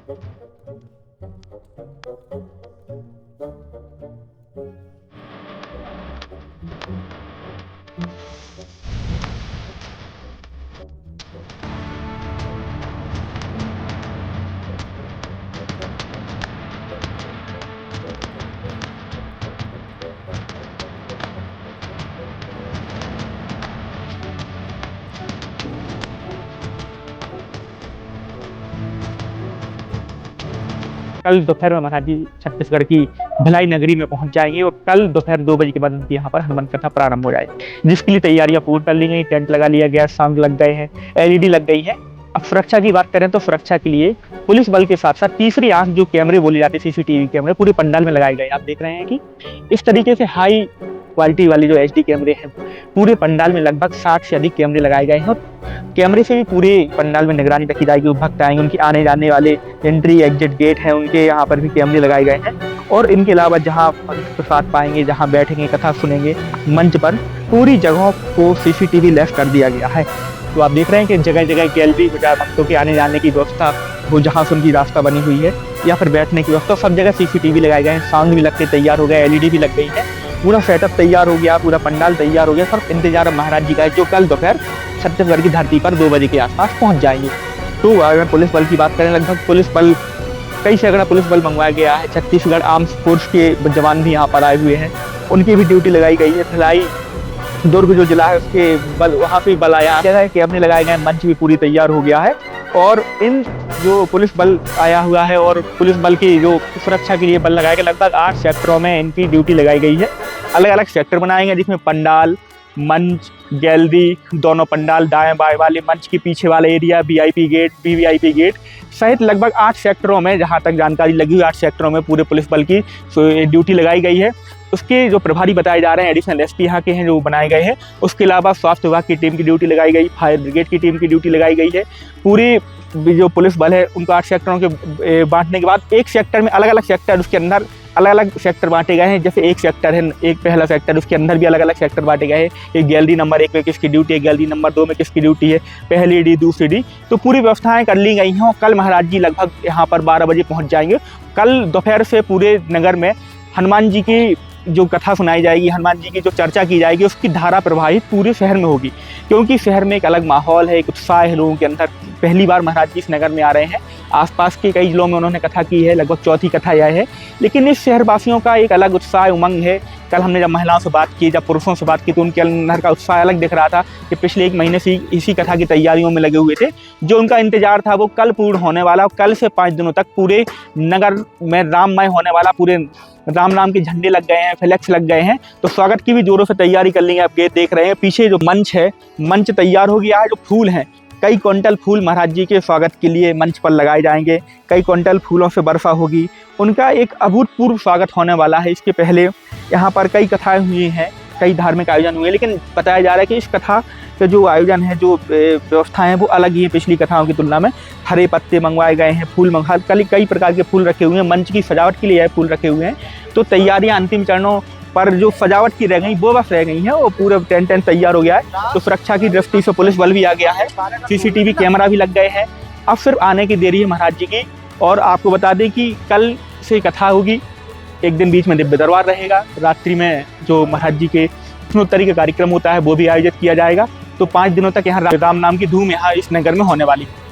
कल दोपहर में महाराज जी छत्तीसगढ़ की भिलाई नगरी में पहुंच जाएंगे और कल दोपहर 2 बजे के बाद उनकी यहाँ पर हनुमान कथा प्रारंभ हो जाएगी, जिसके लिए तैयारियां पूर्ण कर ली गई। टेंट लगा लिया गया, साउंड लग गए हैं, एलईडी लग गई है। अब सुरक्षा की बात करें तो सुरक्षा के लिए पुलिस बल के साथ साथ तीसरी आंख जो कैमरे बोले जाते हैं, सीसीटीवी कैमरे पूरे पंडाल में लगाए गए। आप देख रहे हैं कि इस तरीके से हाई क्वालिटी वाली जो एचडी कैमरे हैं पूरे पंडाल में लगभग 60 से अधिक कैमरे लगाए गए हैं और कैमरे से भी पूरे पंडाल में निगरानी रखी जाएगी। भक्त आएंगे, उनकी आने जाने वाले एंट्री एग्जिट गेट हैं, उनके यहाँ पर भी कैमरे लगाए गए हैं। और इनके अलावा जहाँ प्रसाद पाएंगे, जहाँ बैठेंगे, कथा सुनेंगे, मंच पर पूरी जगहों को सीसीटीवी लेस कर दिया गया है। तो आप देख रहे हैं कि जगह जगह गैलरी भक्तों के आने जाने की व्यवस्था, वो जहाँ से उनकी रास्ता बनी हुई है या फिर बैठने की व्यवस्था, सब जगह सीसीटीवी लगाए गए हैं। साउंड भी लग के तैयार हो गया, एलईडी भी लग गई है, पूरा सेटअप तैयार हो गया, पूरा पंडाल तैयार हो गया। सब इंतजार महाराज जी का है जो कल दोपहर छत्तीसगढ़ की धरती पर 2 बजे के आसपास पहुंच जाएंगे। तो अगर पुलिस बल की बात करें, लगभग पुलिस बल कई सैकड़ा पुलिस बल मंगवाया गया है। छत्तीसगढ़ आर्म्स फोर्स के जवान भी यहाँ पर आए हुए हैं, उनकी भी ड्यूटी लगाई गई है। भिलाई दुर्ग जो जिला है उसके बल, वहाँ पे बल आया है, कैमरे लगाए गए, मंच भी पूरी तैयार हो गया है। और इन जो पुलिस बल आया हुआ है और पुलिस बल की जो सुरक्षा के लिए बल लगाए गए, लगभग 8 सेक्टरों में इनकी ड्यूटी लगाई गई है। अलग अलग सेक्टर बनाए गए जिसमें पंडाल, मंच, गैलरी, दोनों पंडाल, दाएं बाएं वाले मंच के पीछे वाला area, VIP gate, VVIP gate सहित लगभग 8 सेक्टरों में, जहां तक जानकारी लगी हुई 8 सेक्टरों में पूरे पुलिस बल की ड्यूटी लगाई गई है। उसके जो प्रभारी बताए जा रहे हैं एडिशनल एसपी यहाँ के हैं जो बनाए गए हैं। उसके अलावा स्वास्थ्य विभाग की टीम की ड्यूटी लगाई गई, फायर ब्रिगेड की टीम की ड्यूटी लगाई गई है। पूरी जो पुलिस बल है उनको 8 सेक्टरों के बांटने के बाद एक सेक्टर में अलग अलग सेक्टर, उसके अंदर अलग अलग सेक्टर बांटे गए हैं। जैसे एक सेक्टर है, एक पहला सेक्टर, उसके अंदर भी अलग अलग सेक्टर बांटे गए हैं। एक गैलरी नंबर 1 में किसकी ड्यूटी है, गैलरी नंबर 2 में किसकी ड्यूटी है, पहली डी, दूसरी डी। तो पूरी व्यवस्थाएं कर ली गई हैं और कल महाराज जी लगभग यहाँ पर 12 बजे पहुँच जाएंगे। कल दोपहर से पूरे नगर में हनुमान जी की जो कथा सुनाई जाएगी, हनुमान जी की जो चर्चा की जाएगी, उसकी धारा प्रवाहित पूरे शहर में होगी, क्योंकि शहर में एक अलग माहौल है, एक उत्साह है लोगों के अंदर। पहली बार महाराज जी इस नगर में आ रहे हैं। आसपास के कई जिलों में उन्होंने कथा की है, लगभग 4थी कथा यह है, लेकिन इस शहरवासियों का एक अलग उत्साह, उमंग है। कल हमने जब महिलाओं से बात की, जब पुरुषों से बात की, तो उनके अंदर का उत्साह अलग दिख रहा था कि पिछले 1 महीने से इसी कथा की तैयारियों में लगे हुए थे। जो उनका इंतजार था वो कल पूर्ण होने वाला। कल से 5 दिनों तक पूरे नगर में राममय होने वाला, पूरे राम नाम के झंडे लग गए हैं, फ्लैक्स लग गए हैं। तो स्वागत की भी जोरों से तैयारी कर ली है। आप ये देख रहे हैं पीछे जो मंच है, मंच तैयार हो गया है। जो फूल हैं, कई क्विंटल फूल महाराज जी के स्वागत के लिए मंच पर लगाए जाएंगे, कई क्विंटल फूलों से वर्षा होगी। उनका एक अभूतपूर्व स्वागत होने वाला है। इसके पहले यहाँ पर कई कथाएं हुई हैं, कई धार्मिक आयोजन हुए, लेकिन बताया जा रहा है कि इस कथा का जो आयोजन है, जो व्यवस्था है, वो अलग ही है पिछली कथाओं की तुलना में। हरे पत्ते मंगवाए गए हैं, फूल मंगा, कई प्रकार के फूल रखे हुए हैं, मंच की सजावट के लिए यह फूल रखे हुए हैं। तो तैयारियां अंतिम चरणों पर जो सजावट की रह गई वो बस रह गई हैं, वो पूरा टेंट तैयार हो गया है। तो सुरक्षा की दृष्टि से पुलिस बल भी आ गया है, सीसीटीवी कैमरा भी लग गए हैं। अब सिर्फ आने की देरी है महाराज जी की। और आपको बता दें कि कल से कथा होगी, एक दिन बीच में दिव्य दरबार रहेगा, रात्रि में जो महाराज जी के प्रश्नोत्तरी का कार्यक्रम होता है वो भी आयोजित किया जाएगा। तो 5 दिनों तक यहाँ राम नाम की धूम यहाँ इस नगर में होने वाली है।